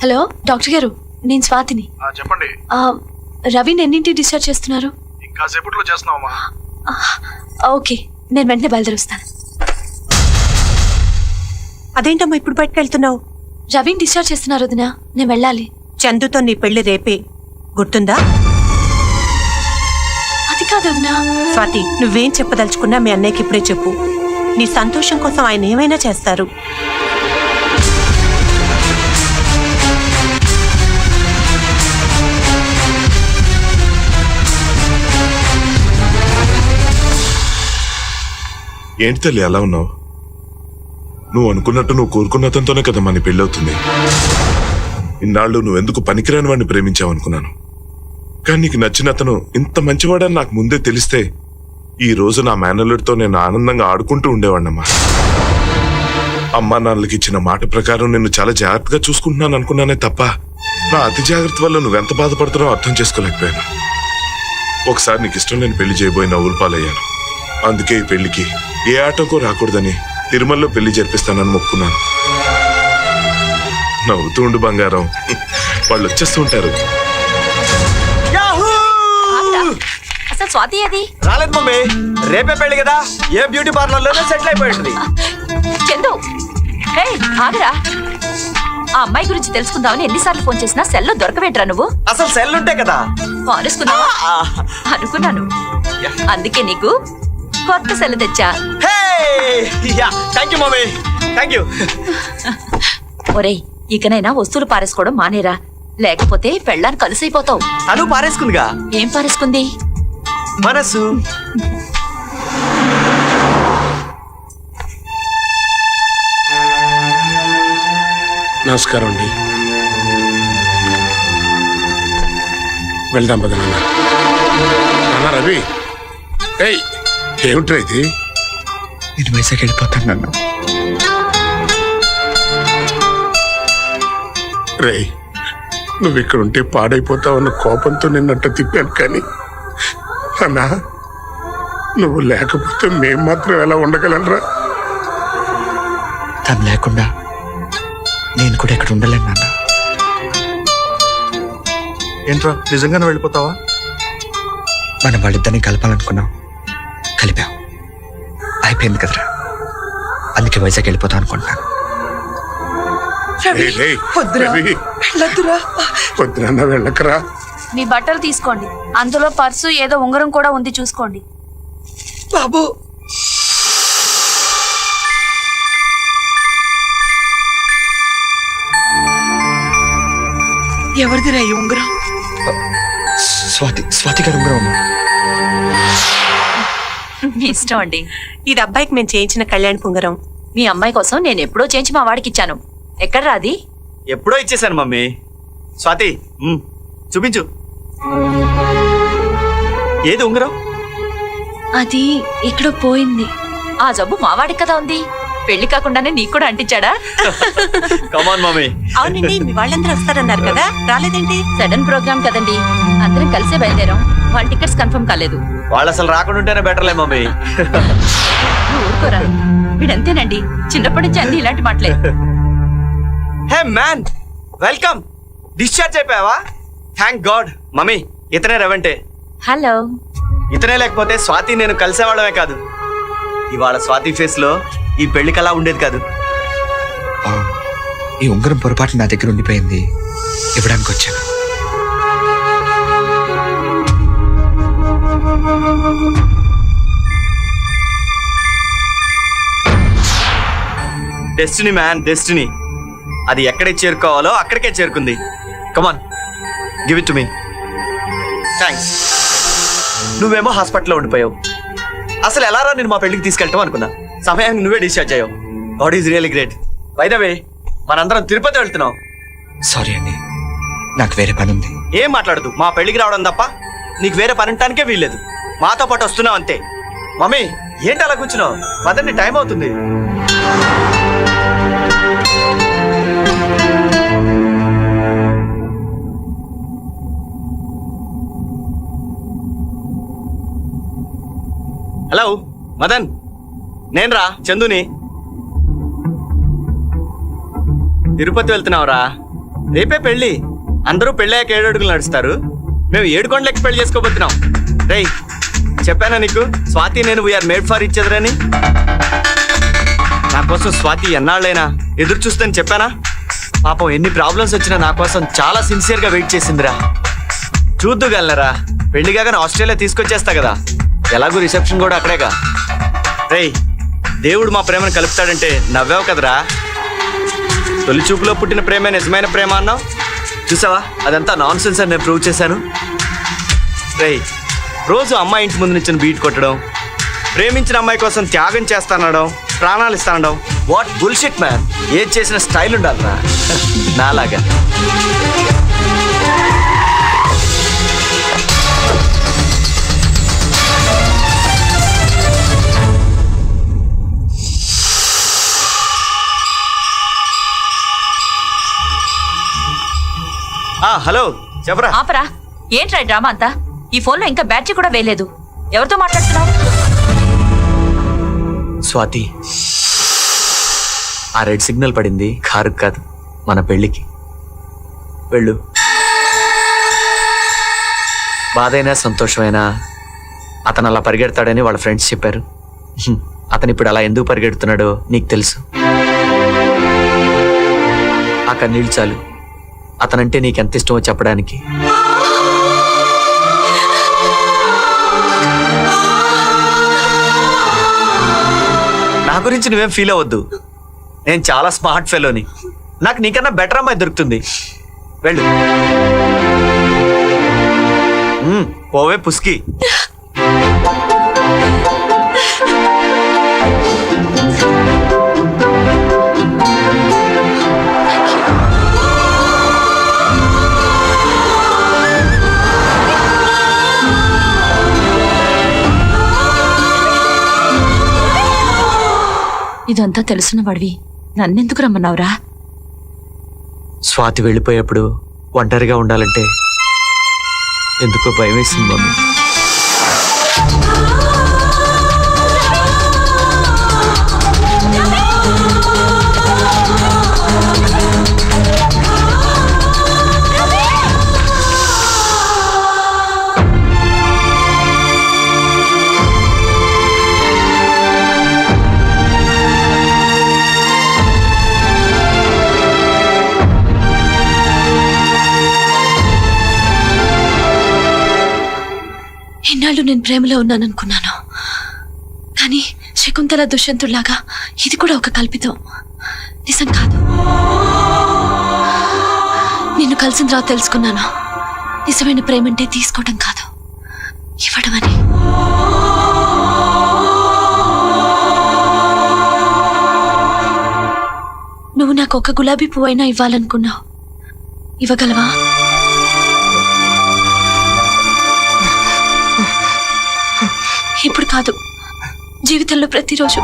Hello doctor గారు, నేను స్వాతిని. చెప్పండి. రవిని ఎన్నింటికి డిశ్చార్జ్ చేస్తున్నారు? ఇంకా సేపట్లో చేస్తున్నావమ్మా. ఓకే, నేను వెంటనే బయలుదేరుస్తాను. అదేంటమ్మా ఇప్పుడు బయటకు వెళ్తున్నావు? రవిని డిశ్చార్జ్ చేస్తున్నారు వదినా, నేను వెళ్ళాలి. చందుతో నీ పెళ్లి రేపే, గుర్తుందా? అది కాదు వదినా. స్వాతి, నువ్వేం చెప్పదలుచుకున్నా మీ అన్నయ్యకి ఇప్పుడే చెప్పు. నీ సంతోషం కోసం ఆయన ఏమైనా చేస్తారు. ఏంటి తల్లి అలా ఉన్నావు? నువ్వు అనుకున్నట్టు నువ్వు కోరుకున్న అతనితోనే కదా మన పెళ్ళవుతుంది. ఇన్నాళ్ళు నువ్వెందుకు పనికిరాని వాడిని ప్రేమించావు అనుకున్నాను. కానీ నీకు నచ్చిన అతను ఇంత మంచివాడని నాకు ముందే తెలిస్తే ఈ రోజు నా మేనల్లుడితో నేను ఆనందంగా ఆడుకుంటూ ఉండేవాడినమ్మా. అమ్మా నాన్నలకి ఇచ్చిన మాట ప్రకారం నిన్ను చాలా జాగ్రత్తగా చూసుకుంటున్నాను అనుకున్నానే తప్ప నా అతి జాగ్రత్త వల్ల నువ్వెంత బాధపడుతున్నావో అర్థం చేసుకోలేకపోయాను. ఒకసారి నీకు ఇష్టం లేని పెళ్లి చేయబోయి నవ్వులు పాలయ్యాను. అందుకే ఈ పెళ్లికి ఏ ఆటంకం రాకూడదని తిరుమలలో పెళ్లి జరిపిస్తానని మొక్కున్నాను. నవ్వుతూ ఉండు బంగారం, వాళ్ళు వచ్చేస్తూ ఉంటారు. అసలు స్వాతి అది రాలేదు మమ్మీ, రేపే పెళ్లి కదా, ఏ బ్యూటీ పార్లర్ లోనే సెటిల్ అయిపోయింది. చందు, హే ఆగరా. ఆ అమ్మాయి గురించి తెలుసుకుందామని ఎన్నిసార్లు ఫోన్ చేసినా సెల్లో దొరకవేంట్రా నువ్వు? అసలు సెల్ ఉంటే కదా మానేసుకున్నావా అనుకున్నాను. అందుకే నీకు కొత్త సెల్ తెచ్చా. Thank you mummy, thank you. ఒరేయ్, ఇకనైనా వస్తువులు పారేసుకోవడం మానేరా, లేకపోతే పెళ్ళాన్ని కలిసైపోతావు. తను పారేసుకుందిగా. ఏం పారేసుకుంది? మనసు. నమస్కారం అండి. వెళ్దాం పద నాన్న. రవి, ఏయ్ ఏమిట్రా ఇది? నేను వైజాగ్ వెళ్ళిపోతాను నాన్న. రే, నువ్వు ఇక్కడ ఉంటే పాడైపోతావన్న కోపంతో నిన్నట్ట తిప్పాను. కానీ అన్నా, నువ్వు లేకపోతే మేం మాత్రం ఎలా ఉండగలరా? తను లేకుండా నేను కూడా ఇక్కడ ఉండలేను నాన్న. ఏంట్రా, నిజంగానే వెళ్ళిపోతావా? మనం వాళ్ళిద్దరిని కలపాలనుకున్నాం, కలిపాం, అయిపోయింది కదరా. అందుకే వైజాగ్ వెళ్ళిపోతాం అనుకుంటున్నాను. వద్దురా, వెళ్ళకరా. మీ బట్టలు తీసుకోండి, అందులో పర్సు ఏదో ఉంగరం కూడా ఉంది, చూసుకోండి. బాబు, ఎవరిదిరా ఈ ఉంగరం? స్వాతి గారు ఉంగరం అమ్మా. మీ ఇష్టం అండి. ఇది అబ్బాయికి మేము చేయించిన కళ్యాణ్ ఉంగరం. మీ అమ్మాయి కోసం నేను ఎప్పుడో చేయించి మా వాడికి ఇచ్చాను. ఎక్కడ్రా అది? ఎప్పుడో ఇచ్చేసాను మమ్మీ. స్వాతి, చూపించు. ఏది ఉంగరం? అది ఇక్కడ పోయింది. ఆ జబ్బు మా వాడికి కదా ఉంది, పెళ్లి కాకుండానే నీకు కూడా అంటించాడా? Come on mummy. అవునండి, మీ వాళ్ళందరూ వస్తారన్నారు కదా, రాలేదేంటి? సడన్ ప్రోగ్రామ్ కదండి, అందరం కలిసే బయలుదేరాం. వాళ్ళ టికెట్స్ కన్ఫర్మ్ కాలేదు. వాళ్ళు అసలు రాకుండా ఉంటేనే బెటర్లే మమ్మీ. నువ్వు ఊరుకోరా, వీడంతేనండి, చిన్నప్పటి నుంచి అన్ని ఇలాంటి మాటలే. Hey man, welcome. డిశ్చార్జ్ అయిపోయావా? Thank God. మమ్మీ, ఇతనే రవంటే. హలో. ఇతనే లేకపోతే స్వాతి నేను కలిసేవాళ్ళమే కాదు. ఇవాళ స్వాతి ఫేస్ లో ఈ పెళ్లికి అలా ఉండేది కాదు. ఈ ఉంగరం పొరపాటు నా దగ్గర ఉండిపోయింది, ఇవ్వడానికి వచ్చాను. Destiny man, destiny. అది ఎక్కడికి చేరుకోవాలో అక్కడికే చేరుకుంది. Come on, give it to me. Thanks. నువ్వేమో హాస్పిటల్లో ఉండిపోయావు. అసలు ఎలా రా నేను మా పెళ్లికి తీసుకెళ్తాం అనుకున్నా. సమయానికి నువ్వే డిశ్చార్జ్ అయ్యావు. God is really great. By the way, మనందరం తిరుపతి వెళ్తున్నాం. సారీ అండి, నాకు వేరే పని ఉంది. ఏం మాట్లాడదు, మా పెళ్లికి రావడం తప్ప నీకు వేరే పని ఉండటానికే వీల్లేదు. మాతో పాటు వస్తున్నావు అంతే. మమ్మీ, ఏంటి అలా కూర్చున్నావు? పదండి, టైం అవుతుంది. హలో మదన్, నేనురా చందుని. తిరుపతి వెళ్తున్నావురా? రేపే పెళ్ళి. అందరూ పెళ్ళాక 7 అడుగులు నడుస్తారు, మేము 7 కొండలకి పెళ్లి చేసుకోబోతున్నాం. రేయ్, చెప్పానా నీకు స్వాతి నేను we're made for each other అని? నా కోసం స్వాతి ఎన్నాళ్ళైనా ఎదురు చూస్తని చెప్పానా? పాపం ఎన్ని ప్రాబ్లమ్స్ వచ్చినా నా కోసం చాలా సిన్సియర్గా వెయిట్ చేసిందిరా. చూద్దుగలరా, పెళ్లిగానే ఆస్ట్రేలియా తీసుకొచ్చేస్తా కదా, ఎలాగూ రిసెప్షన్ కూడా అక్కడేగా. రేయ్, దేవుడు మా ప్రేమను కలుపుతాడంటే నవ్వావు కదరా. తొలి చూపులో పుట్టిన ప్రేమే నిజమైన ప్రేమ అన్నావు. చూసావా, అదంతా నాన్ సెన్స్ అని నేను ప్రూవ్ చేశాను. రేయ్, రోజు అమ్మాయి ఇంటి ముందు నుంచి బీట్ కొట్టడం, ప్రేమించిన అమ్మాయి కోసం త్యాగం చేస్తానడం, ప్రాణాలు ఇస్తానడం, వాట్ బుల్షిట్ మ్యాన్. ఏది చేసిన స్టైల్ ఉండాలిరా నాలాగా. హలో చెప్పరా. ఆపరా, ఏంట్రా ఈ డ్రామా అంతా? ఈ ఫోన్లో ఇంకా బ్యాటరీ కూడా వేయలేదు. ఎవరితో మాట్లాడుతున్నావు? స్వాతి, ఆ రెడ్ సిగ్నల్ పడింది కారు కాదు, మన పెళ్ళికి. వెళ్ళు. బాధైనా సంతోషమైనా అతను అలా పరిగెడతాడని వాళ్ళ ఫ్రెండ్స్ చెప్పారు. అతను ఇప్పుడు అలా ఎందుకు పరిగెడుతున్నాడో నీకు తెలుసు. ఆ కన్నీళ్ళు చాలు అతనంటే నీకెంత ఇష్టమో చెప్పడానికి. నా గురించి నువ్వేం ఫీల్ అవ్వద్దు, నేను చాలా స్మార్ట్ ఫెలోని. నాకు నీకన్నా బెటర్ అమ్మాయి దొరుకుతుంది. వెళ్ళు. పోవే పుస్కి. ఇదంతా తెలుసున్న వాడివి నన్నెందుకు రమ్మన్నావురా? స్వాతి వెళ్ళిపోయేప్పుడు ఒంటరిగా ఉండాలంటే ఎందుకో భయం వేసింది మమ్మీ. ఇన్నాళ్ళు నేను ప్రేమలో ఉన్నాననుకున్నాను, కానీ శకుంతల దుష్యంతుడిలాగా ఇది కూడా ఒక కల్పితం. నిజం కాదు. నిన్ను కలిసిన తర్వాత తెలుసుకున్నాను, నిజమైన ప్రేమంటే తీసుకోవడం కాదు, ఇవ్వడం అని. నువ్వు నాకు ఒక గులాబీ పువ్వైనా ఇవ్వాలనుకున్నావు, ఇవ్వగలవా? ఇప్పుడు కాదు, జీవితంలో ప్రతిరోజు.